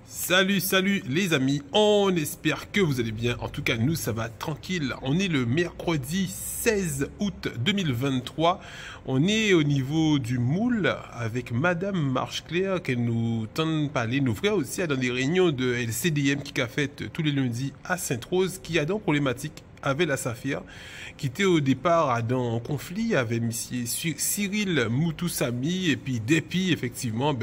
Salut, salut les amis, on espère que vous allez bien. En tout cas, nous, ça va tranquille. On est le mercredi 16 août 2023. On est au niveau du moule avec Madame Marche-Claire qui nous tente de parler. Nous frères aussi dans des réunions de LCDM qui a fait tous les lundis à Sainte-Rose, qui a donc problématique avec la Saphir, qui était au départ dans un conflit avec monsieur Cyril Moutoussamy, et puis depuis, effectivement,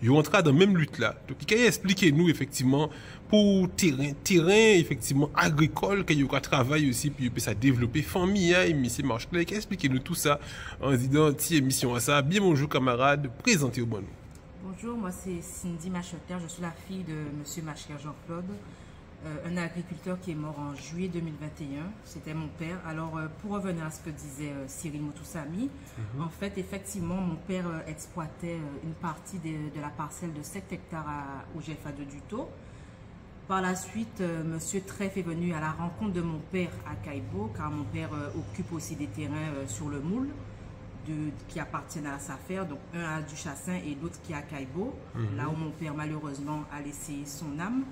ils ont entré dans la même lutte là. Donc, il expliquer nous, effectivement, pour terrain, effectivement, agricole, qu'il y a travail aussi, puis ça développer famille, et monsieur Marche-Claire, expliquez nous tout ça en disant, tiens, émission à ça. Bien bonjour, camarades, présentez au bon nous. Bonjour, moi c'est Cindy Marche-Claire, je suis la fille de monsieur Marche-Claire Jean-Claude. Un agriculteur qui est mort en juillet 2021, c'était mon père. Alors, pour revenir à ce que disait Cyril Moutoussamy, en fait, effectivement, mon père exploitait une partie de la parcelle de 7 hectares au GFA de Duto. Par la suite, monsieur Treff est venu à la rencontre de mon père à Caïbo, car mon père occupe aussi des terrains sur le moule qui appartiennent à la SAFER, donc un à Duchassin et l'autre qui est à Caïbo, là où mon père malheureusement a laissé son âme.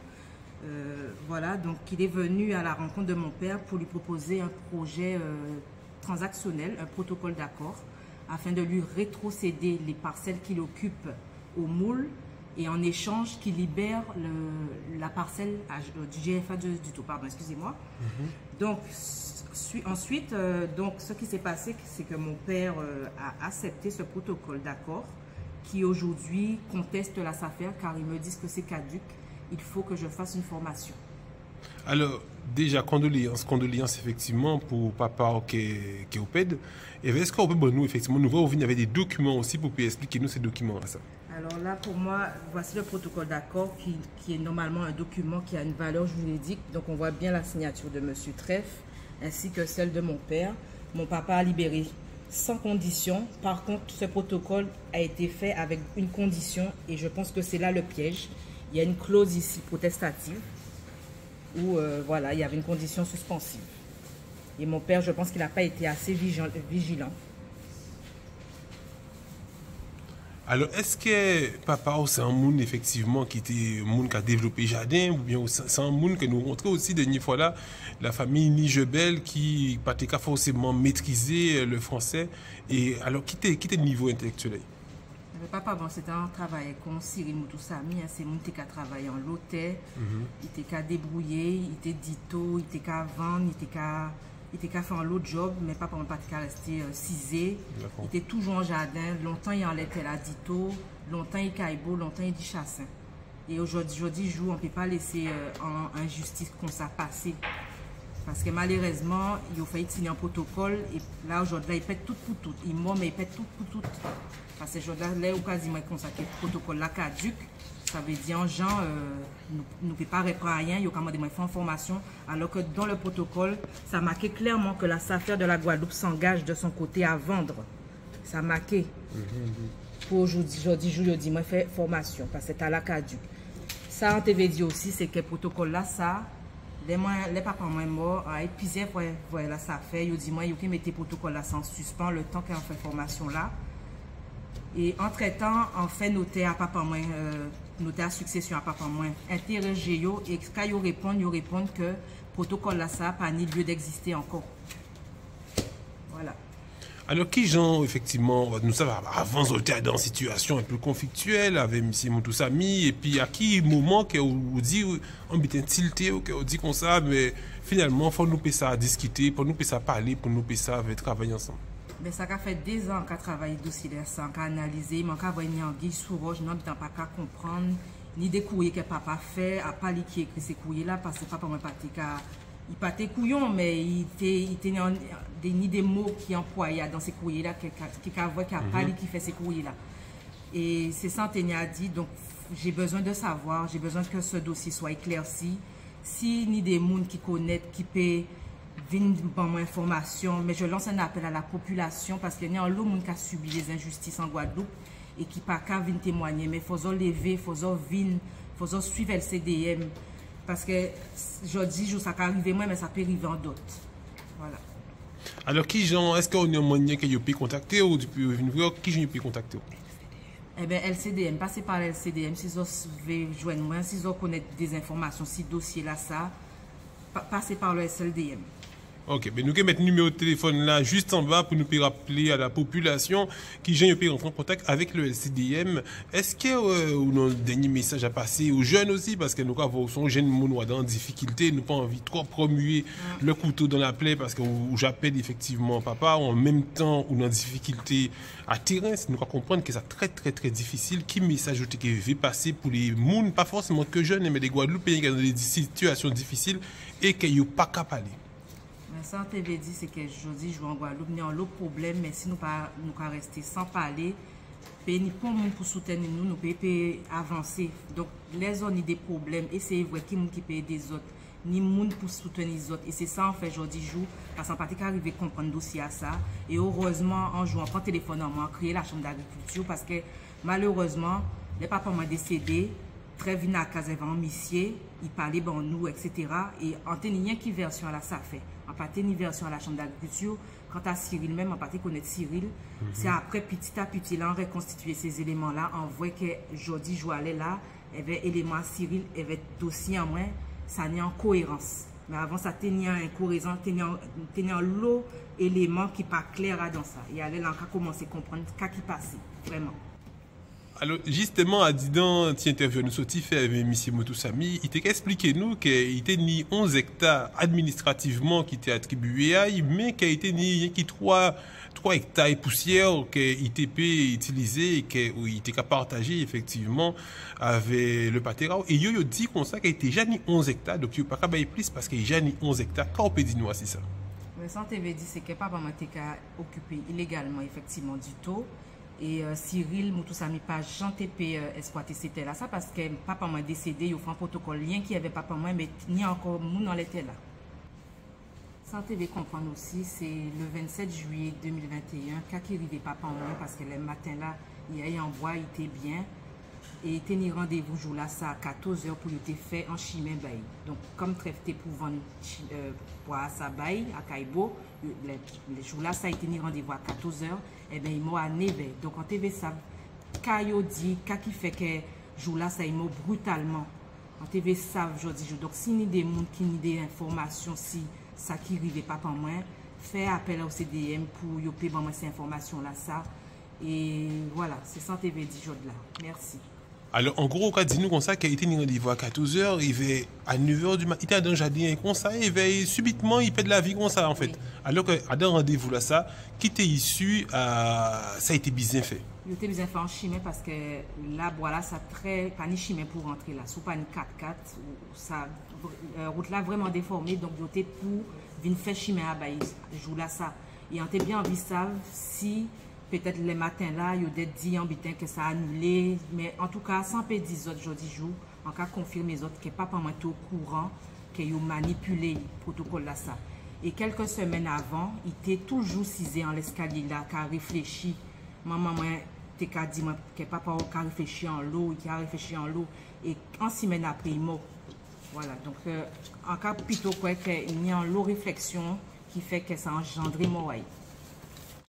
Voilà, donc il est venu à la rencontre de mon père pour lui proposer un projet transactionnel, un protocole d'accord, afin de lui rétrocéder les parcelles qu'il occupe au moule et en échange qu'il libère la parcelle du GFA du tout, pardon, excusez-moi. Donc ensuite, donc, ce qui s'est passé, c'est que mon père a accepté ce protocole d'accord qui aujourd'hui conteste la SAFER car ils me disent que c'est caduc. Il faut que je fasse une formation. Alors, déjà, condoléances effectivement pour papa qui est au PED. Et est-ce qu'on peut, nous, effectivement, nous voir avec des documents aussi pour expliquer nous ces documents à ça? Alors là, pour moi, voici le protocole d'accord qui est normalement un document qui a une valeur juridique. Donc, on voit bien la signature de M. Treff ainsi que celle de mon père. Mon papa a libéré sans condition. Par contre, ce protocole a été fait avec une condition et je pense que c'est là le piège. Il y a une clause ici protestative où voilà, il y avait une condition suspensive. Et mon père, je pense qu'il n'a pas été assez vigilant. Alors, est-ce que papa c'est un monde effectivement qui était un monde qui a développé jardin, ou bien c'est un monde que nous montrons aussi dernière fois là, la famille Nijebel qui n'a pas forcément maîtrisé le français, et alors qui était le niveau intellectuel? Papa, bon, c'était un travail comme Cyril Moutoussamy, c'est mon qui a travaillé en lotet, il était qu'à débrouiller, il était dito, il était qu'à vendre, il était qu'à faire un lot de job, mais papa n'a pas qu'à rester cisé. Il était toujours en jardin, longtemps il en était à dito, longtemps il caïbo, longtemps il dit chassin. Et aujourd'hui, jour, on ne peut pas laisser en injustice comme ça passer. Parce que malheureusement, il a failli signer un protocole et là aujourd'hui, il pète tout pour tout. Il mord mais il pète tout pour tout. Parce que aujourd'hui, là, quasiment consacré le protocole là caduc, ça veut dire en gens, nous ne pouvons pas répondre à rien, il y a quand même des informations. Alors que dans le protocole, ça marquait clairement que la SAFER de la Guadeloupe s'engage de son côté à vendre. Ça marqué. Pour aujourd'hui, je dis, moi, fait formation parce que c'est à la caduc. Ça, on t'avait dit aussi, c'est que le protocole là, ça. Les papas sont morts, et puis voilà, ça fait, ils disent moi, ils mettent le protocole là sans suspens le temps qu'on fait formation là. Et entre-temps, on fait noter à papa moins, noter à succession à papa moins, interroger yo et quand ils répondent que le protocole là, ça n'a pas ni lieu d'exister encore. Voilà. Alors, qui gens, effectivement, nous savons, avant, on était dans une situation un peu conflictuelle avec M. Moutoussamy, et puis à qui moment qu'on dit, on est tilté, qu'on dit comme ça, mais finalement, il faut nous payer ça à discuter, pour nous payer ça à parler, pour nous payer ça à travailler ensemble. Mais ça a fait 2 ans qu'on travaille dossier de ça, qu'on a analysé, mais on a vu une anguille sous roche, nous n'avons pas qu'à comprendre, ni des courriers que papa fait, à pas lui qui écrit ces courriers là, parce que papa m'a pas il pas tes couillons, mais il était ni des mots qui employaient dans ces courriers-là, qui a pas lui qui fait ces courriers-là. Et c'est ça que a dit, donc j'ai besoin de savoir, j'ai besoin que ce dossier soit éclairci. Si ni des gens qui connaissent, qui peuvent venir dans mon information, mais je lance un appel à la population parce qu'il y a un lot de gens qui a subi les injustices en Guadeloupe et qui pas qu'à venir témoigner, mais il faut lever, il faut venir, il faut suivre le CDM. Parce que je dis, ça peut arriver moi, mais ça peut arriver en d'autres. Voilà. Alors, qui gens, est-ce qu'on a un moyen que vous pouvez contacter ou qui gens peut contacter? Eh bien, LCDM, passez par LCDM, si vous voulez joindre moi, si vous connaissez des informations, si dossier là, ça, passez par le SLDM. Ok, mais nous allons mettre le numéro de téléphone là juste en bas pour nous rappeler à la population qui vient rentrer en contact avec le LCDM. Est-ce que vous avez un dernier message à passer aux jeunes aussi, parce que nous avons son jeune monois en difficulté, nous pas envie de trop remuer le couteau dans la plaie parce que j'appelle effectivement papa en même temps ou en difficulté à terrain, nous devons comprendre que c'est très difficile. Quel message vous avez passé pour les gens, pas forcément que jeunes, mais les Guadeloupéens qui sont dans des situations difficiles et qui n'ont pas qu'à parler? Ça, on t'avait dit, c'est que je dis, je en Guadeloupe, nous avons l'autre problème, mais si nous ne rester sans parler, ni pour nous pour soutenir nous, nous pouvons avancer. Donc, les zones des problèmes, et c'est vrai qui qui paye des autres, ni monde pour soutenir les autres. Et c'est ça, en fait, aujourd'hui, jour, parce qu'en particulier, arriver à comprendre le dossier à ça. Et heureusement, en jouant, prend téléphone en moi, créer la chambre d'agriculture, parce que malheureusement, les papas m'ont décédé. Très vite à Casevan, Missier, il parlait bon nous, etc. Et en tenant qui version là ça fait. En partie ni version à la chambre d'agriculture. Quant à Cyril même, en partie connaître Cyril, c'est après petit à petit là on reconstituer ces éléments là. On voit que Jody Joalet là, il y avait élément Cyril, il y avait dossier en moins, ça n'est en cohérence. Mais avant ça tenait en incohérence, tenait en lot éléments qui pas clair dans ça. Et allait là on a commencé à comprendre ce qui passait vraiment. Alors, justement, à Didan, tu interviens nous avec M. Moutoussami, il t'a expliqué nous qu'il était ni 11 hectares administrativement qui étaient attribués à lui, mais qu'il était ni 3 hectares et poussière qu'il était utilisé et qu'il était partagé effectivement avec le Patera. Et il a dit comme ça qu'il était déjà ni 11 hectares, donc il n'y a pas de plus parce qu'il y a déjà ni 11 hectares. Quand on peut dire nous c'est ça? Le centre avait dit c'est que papa m'a occupé illégalement effectivement du taux. Et Cyril Moutoussami pas janté exploiter c'était là ça parce que papa m'a décédé il a fait un protocole lien qui avait papa moi mais ni encore moun dans l'été là. Santé veut comprendre aussi c'est le 27 juillet 2021 quand il arrivé papa moi parce que le matin là il y a en bois il était bien et tenir rendez-vous jour là ça à 14h pour il était fait en chimé bail. Donc comme trèfté pour vendre bois ça bail à Kaibo les jours là ça a été rendez-vous à 14h et bien il m'a à 9h. Donc en TV ça Kayo dit qui fait que jour là ça il m'a brutalement en TV ça aujourd'hui donc si ni des monde qui ni des informations si ça qui arrive pas pour moi fait appel au CDM pour yo payer moi ces informations là ça et voilà c'est ça TV dit jour là. Merci. Alors, en gros, quand dit-nous comme ça, qu'il était rendez-vous à 14h, il va à 9h du matin, il était dans le jardin comme ça, il va subitement, il perd de la vie comme ça, en fait. Oui. Alors qu'à dans rendez-vous là, ça, qui était issu, ça a été bien fait. Il était bien fait en chimie parce que là, voilà, ça très, pas ni chimie pour rentrer là, sous pas ni 4x4, ça, route là vraiment déformée, donc il était pour venir faire chimie à Baïs, jour là, ça. Et on était bien envie ça, si, peut-être les matins là, il y a des dit en bitin que ça a annulé, mais en tout cas, sans peut dire autres jours, en cas confirmer les autres que papa m'a été au courant, qu'ils ont manipulé le protocole là ça. Et quelques semaines avant, il était toujours cisé en l'escalier là, qui a réfléchi. Maman m'a dit que papa a réfléchi en l'eau, qui a réfléchi en l'eau, et en semaine après, il est mort. Voilà, donc en cas plutôt quoi qu'il y a une réflexion qui fait que ça a engendré mort.